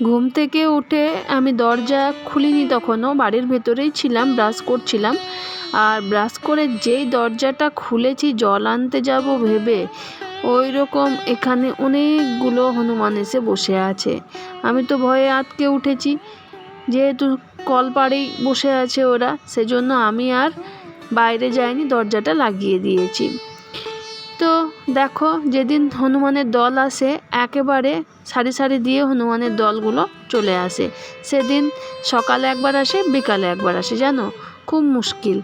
ঘুম থেকে উঠে আমি দরজা খুলিনি, তখনও বাড়ির ভেতরেই ছিলাম, ব্রাশ করছিলাম। আর ব্রাশ করে যেই দরজাটা খুলেছি জল আনতে যাব ভেবে, ওই রকম এখানে অনেকগুলো হনুমান এসে বসে আছে। আমি তো ভয়ে আঁতকে উঠেছি, যেহেতু কলপাড়েই বসে আছে ওরা, সেজন্য আমি আর বাইরে যাইনি, দরজাটা লাগিয়ে দিয়েছি। তো দেখো, যেদিন হনুমানের দল আসে একেবারে সারি সারি দিয়ে হনুমানের দলগুলো চলে আসে। সেদিন সকালে একবার আসে, বিকালে একবার আসে, জানো, খুব মুশকিল।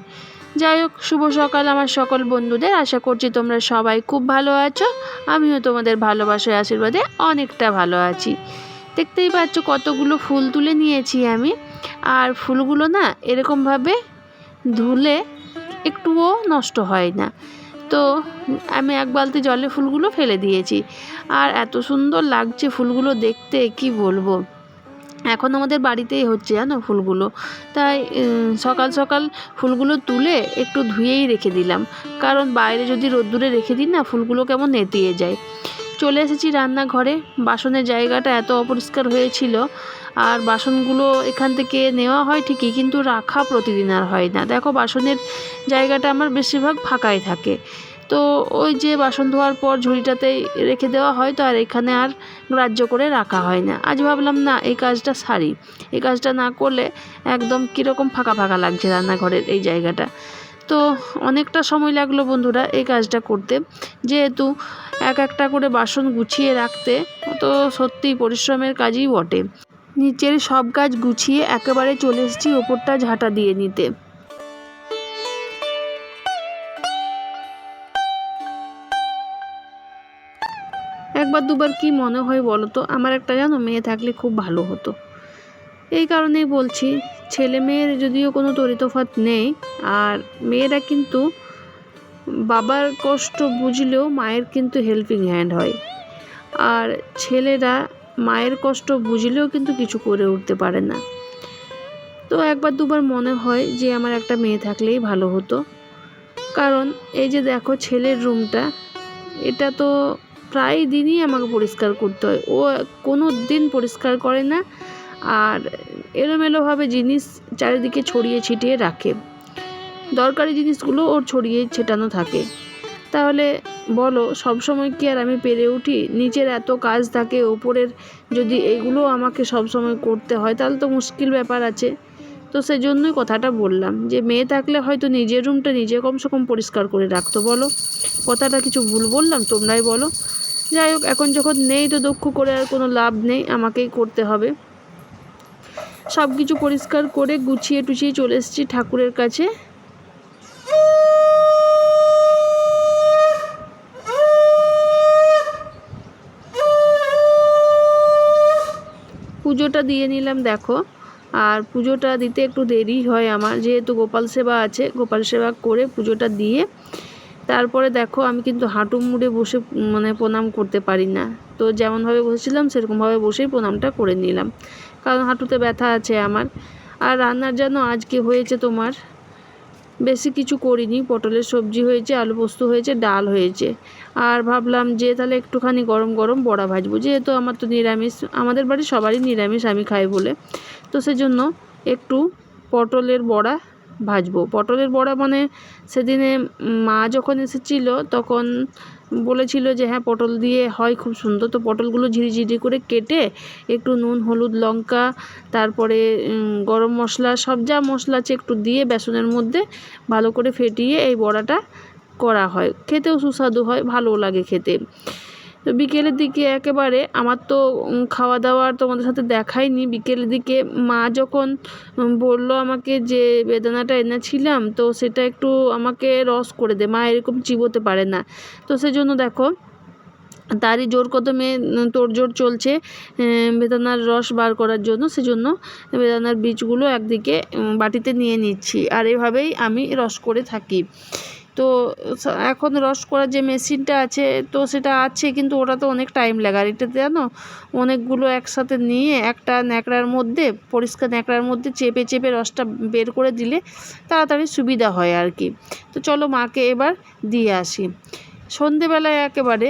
যাই হোক, শুভ সকাল আমার সকল বন্ধুদের। আশা করছি তোমরা সবাই খুব ভালো আছো। আমিও তোমাদের ভালোবাসার আশীর্বাদে অনেকটা ভালো আছি। দেখতেই পাচ্ছ কতগুলো ফুল তুলে নিয়েছি আমি। আর ফুলগুলো না এরকমভাবে ধুলে একটুও নষ্ট হয় না। তো আমি এক বালতি জলে ফুলগুলো ফেলে দিয়েছি। আর এত সুন্দর লাগছে ফুলগুলো দেখতে, কি বলবো। এখন আমাদের বাড়িতেই হচ্ছে, জানো, ফুলগুলো। তাই সকাল সকাল ফুলগুলো তুলে একটু ধুয়েই রেখে দিলাম, কারণ বাইরে যদি রোদ্দুরে রেখে দিই না, ফুলগুলো কেমন নেতিয়ে যায়। চলে এসেছি রান্নাঘরে। বাসনের জায়গাটা এত অপরিষ্কার হয়েছিল, আর বাসনগুলো এখান থেকে নেওয়া হয় ঠিকই, কিন্তু রাখা প্রতিদিন আর হয় না। দেখো, বাসনের জায়গাটা আমার বেশিরভাগ ফাঁকাই থাকে। তো ওই যে বাসন ধোয়ার পর ঝুড়িটাতেই রেখে দেওয়া হয়, তো আর এখানে আর গ্রাহ্য করে রাখা হয় না। আজ ভাবলাম না, এই কাজটা সারি। এই কাজটা না করলে একদম কীরকম ফাঁকা ফাঁকা লাগছে রান্নাঘরের এই জায়গাটা। তো অনেকটা সময় লাগলো বন্ধুরা এই কাজটা করতে, যেহেতু এক একটা করে বাসন গুছিয়ে রাখতে তো সত্যিই পরিশ্রমের কাজই বটে। নিচের সব কাজ গুছিয়ে একেবারে চলে এসেছি ওপরটা ঝাঁটা দিয়ে নিতে। একবার দুবার কি মনে হয় বলো তো, আমার একটা, জানো, মেয়ে থাকলে খুব ভালো হতো। এই কারণেই বলছি, ছেলে মেয়ের যদিও কোনো তরিতফাত নেই, আর মেয়েরা কিন্তু বাবার কষ্ট বুঝলেও মায়ের কিন্তু হেল্পিং হ্যান্ড হয়। আর ছেলেরা মায়ের কষ্ট বুঝলেও কিন্তু কিছু করে উঠতে পারে না। তো একবার দুবার মনে হয় যে আমার একটা মেয়ে থাকলেই ভালো হতো। কারণ এই যে দেখো ছেলের রুমটা, এটা তো প্রায় দিনই আমাকে পরিষ্কার করতে হয়। ও কোনো দিন পরিষ্কার করে না, আর এলোমেলোভাবে জিনিস চারিদিকে ছড়িয়ে ছিটিয়ে রাখে। দরকারি জিনিসগুলো ওর ছড়িয়ে ছেটানো থাকে। তাহলে বলো, সবসময় কি আর আমি পেরে উঠি? নিচের এত কাজ থাকে, ওপরের যদি এগুলো আমাকে সবসময় করতে হয়, তাহলে তো মুশকিল ব্যাপার আছে। তো সেজন্যই কথাটা বললাম যে মেয়ে থাকলে হয়তো নিজের রুমটা নিজে কমসে কম পরিষ্কার করে রাখতো। বলো, কথাটা কিছু ভুল বললাম? তোমরাই বলো। যাই হোক, এখন যখন নেই তো দুঃখ করে আর কোনো লাভ নেই, আমাকেই করতে হবে। সব কিছু পরিষ্কার করে গুছিয়ে টুছিয়ে চলে এসেছি ঠাকুরের কাছে। পুজোটা দিয়ে নিলাম দেখো। আর পুজোটা দিতে একটু দেরি হয় আমার, যেহেতু গোপাল সেবা আছে। গোপাল সেবা করে পুজোটা দিয়ে তারপরে দেখো, আমি কিন্তু হাঁটু মুড়ে বসে প্রণাম করতে পারি না। তো যেমনভাবে বসেছিলাম সেরকমভাবে বসেই প্রণামটা করে নিলাম, কারণ হাঁটুতে ব্যথা আছে আমার। আর রান্নার জন্য আজকে হয়েছে তোমার, বেশি কিছু করিনি। পটলের সবজি হয়েছে, আলু পোস্ত হয়েছে, ডাল হয়েছে। আর ভাবলাম যে তাহলে একটুখানি গরম গরম বড়া ভাজবো, যেহেতু আমার তো নিরামিষ, আমাদের বাড়ি সবারই নিরামিষ, আমি খাই বলে। তো সেজন্য একটু পটলের বড়া ভাজবো। পটলের বড়া সেদিনে মা যখন এসেছিল তখন বলেছিল যে হ্যাঁ পটল দিয়ে হয় খুব সুন্দর। তো পটলগুলো ঝিরিঝিরি করে কেটে একটু নুন, হলুদ, লঙ্কা, তারপরে গরম মশলা, সব যা মশলা আছে একটু দিয়ে বেসনের মধ্যে ভালো করে ফেটিয়ে এই বড়াটা করা হয়। খেতেও সুস্বাদু হয়, ভালোও লাগে খেতে। তো বিকেলের দিকে একেবারে আমার তো খাওয়া দাওয়ার তোমাদের সাথে দেখাইনি। বিকেলের দিকে মা যখন বললো আমাকে যে বেদানাটা এনেছিলাম, তো সেটা একটু আমাকে রস করে দে, মা এরকম চিবোতে পারে না। তো সেজন্য দেখো তারই জোর কদমে তোড়জোড় চলছে বেদানার রস বার করার জন্য। সেজন্য বেদানার বীজগুলো একদিকে বাটিতে নিয়ে নিচ্ছি, আর এভাবেই আমি রস করে থাকি। তো এখন রস করার যে মেশিনটা আছে, তো সেটা আছে, কিন্তু ওটা তো অনেক টাইম লাগে। আর এটাতে জানো, অনেকগুলো একসাথে নিয়ে একটা ন্যাকড়ার মধ্যে, পরিষ্কার ন্যাকড়ার মধ্যে চেপে চেপে রসটা বের করে দিলে তাড়াতাড়ি সুবিধা হয় আর কি। তো চলো মাকে এবার দিয়ে আসি। সন্ধেবেলায় একেবারে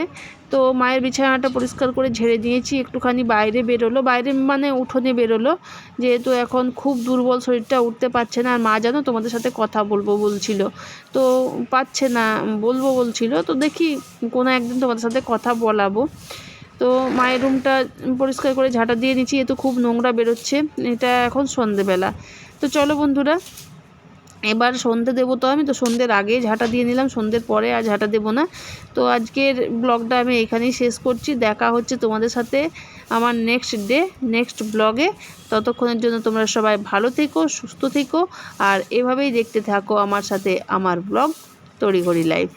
তো মায়ের বিছানাটা পরিষ্কার করে ঝেড়ে দিয়েছি, একটুখানি বাইরে বেরোলো, বাইরে মানে উঠোনে বেরোলো, যেহেতু এখন খুব দুর্বল শরীরটা, উঠতে পারছে না। আর মা জানো তোমাদের সাথে কথা বলবো বলছিল, তো পাচ্ছে না, বলবো বলছিল, তো দেখি কোনো একদিন তোমাদের সাথে কথা বলাবো। তো মায়ের রুমটা পরিষ্কার করে ঝাঁটা দিয়ে নিচ্ছি, এ তো খুব নোংরা বেরোচ্ছে, এটা এখন সন্ধেবেলা। তো চলো বন্ধুরা, এবার সন্ধে দেবো, তো আমি তো সন্ধ্যের আগে ঝাঁটা দিয়ে নিলাম, সন্ধ্যের পরে আর ঝাঁটা দেবো না। তো আজকের ব্লগটা আমি এখানেই শেষ করছি, দেখা হচ্ছে তোমাদের সাথে আমার নেক্সট ব্লগে। ততক্ষণের জন্য তোমরা সবাই ভালো থেকো, সুস্থ থেকো, আর এভাবেই দেখতে থাকো আমার সাথে আমার ব্লগ তড়িঘড়ি লাইফ।